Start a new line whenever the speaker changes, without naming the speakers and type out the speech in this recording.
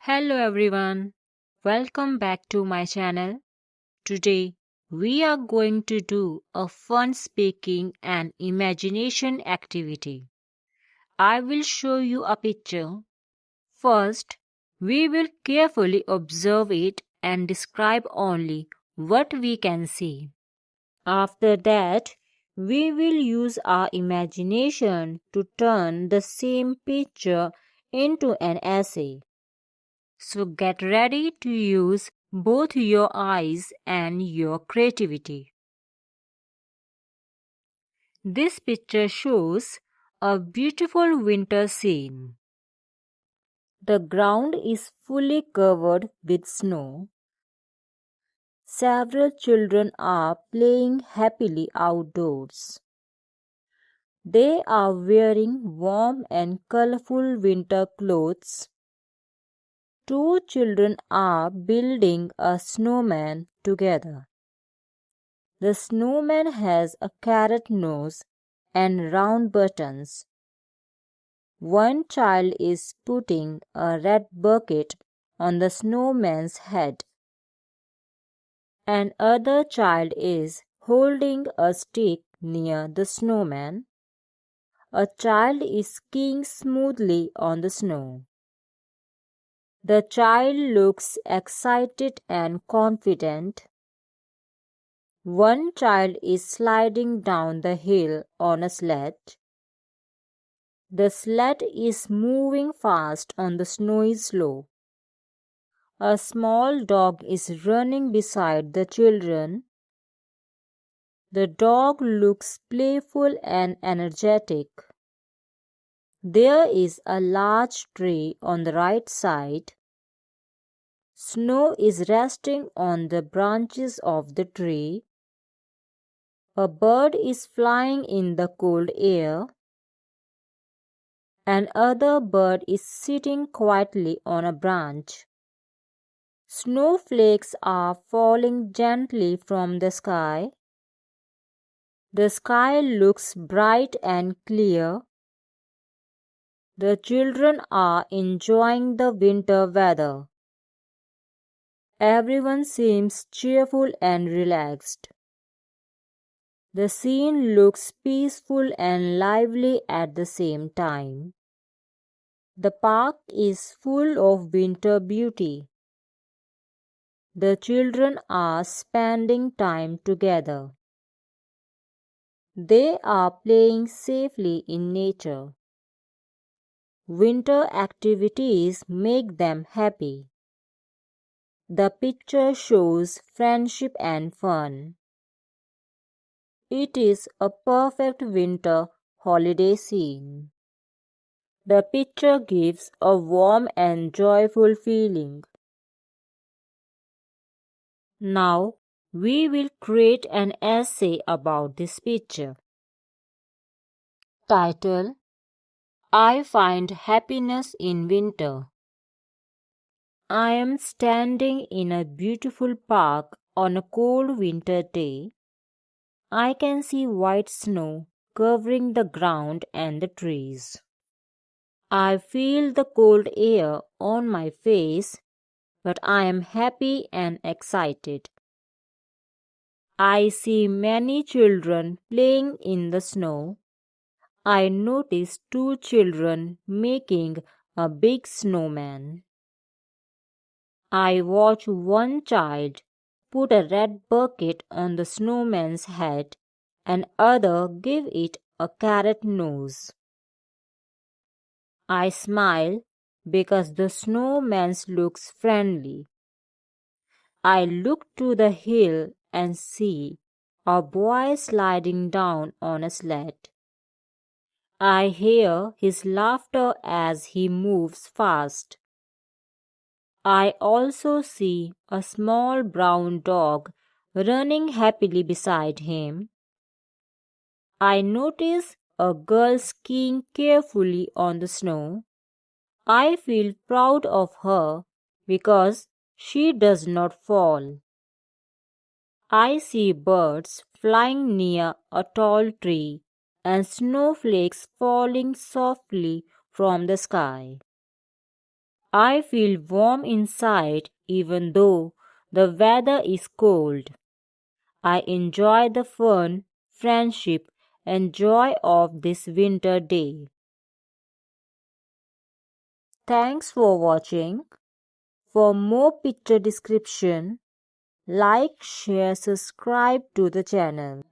Hello everyone, welcome back to my channel. Today we are going to do a fun speaking and imagination activity. I will show you a picture. First, we will carefully observe it and describe only what we can see. After that, we will use our imagination to turn the same picture into an essay. So get ready to use both your eyes and your creativity. This picture shows a beautiful winter scene. The ground is fully covered with snow. Several children are playing happily outdoors. They are wearing warm and colorful winter clothes. Two children are building a snowman together. The snowman has a carrot nose and round buttons. One child is putting a red bucket on the snowman's head. Another child is holding a stick near the snowman. A child is skiing smoothly on the snow. The child looks excited and confident. One child is sliding down the hill on a sled. The sled is moving fast on the snowy slope. A small dog is running beside the children. The dog looks playful and energetic. There is a large tree on the right side. Snow is resting on the branches of the tree. A bird is flying in the cold air. Another bird is sitting quietly on a branch. Snowflakes are falling gently from the sky. The sky looks bright and clear. The children are enjoying the winter weather. Everyone seems cheerful and relaxed. The scene looks peaceful and lively at the same time. The park is full of winter beauty. The children are spending time together. They are playing safely in nature. Winter activities make them happy. The picture shows friendship and fun. It is a perfect winter holiday scene. The picture gives a warm and joyful feeling. Now, we will create an essay about this picture. Title: I find happiness in winter. I am standing in a beautiful park on a cold winter day. I can see white snow covering the ground and the trees. I feel the cold air on my face, but I am happy and excited. I see many children playing in the snow. I notice two children making a big snowman. I watch one child put a red bucket on the snowman's head and other give it a carrot nose. I smile because the snowman looks friendly. I look to the hill and see a boy sliding down on a sled. I hear his laughter as he moves fast. I also see a small brown dog running happily beside him. I notice a girl skiing carefully on the snow. I feel proud of her because she does not fall. I see birds flying near a tall tree and snowflakes falling softly from the sky. I feel warm inside even though the weather is cold. I enjoy the fun, friendship, and joy of this winter day. Thanks for watching. For more picture description, like, share, subscribe to the channel.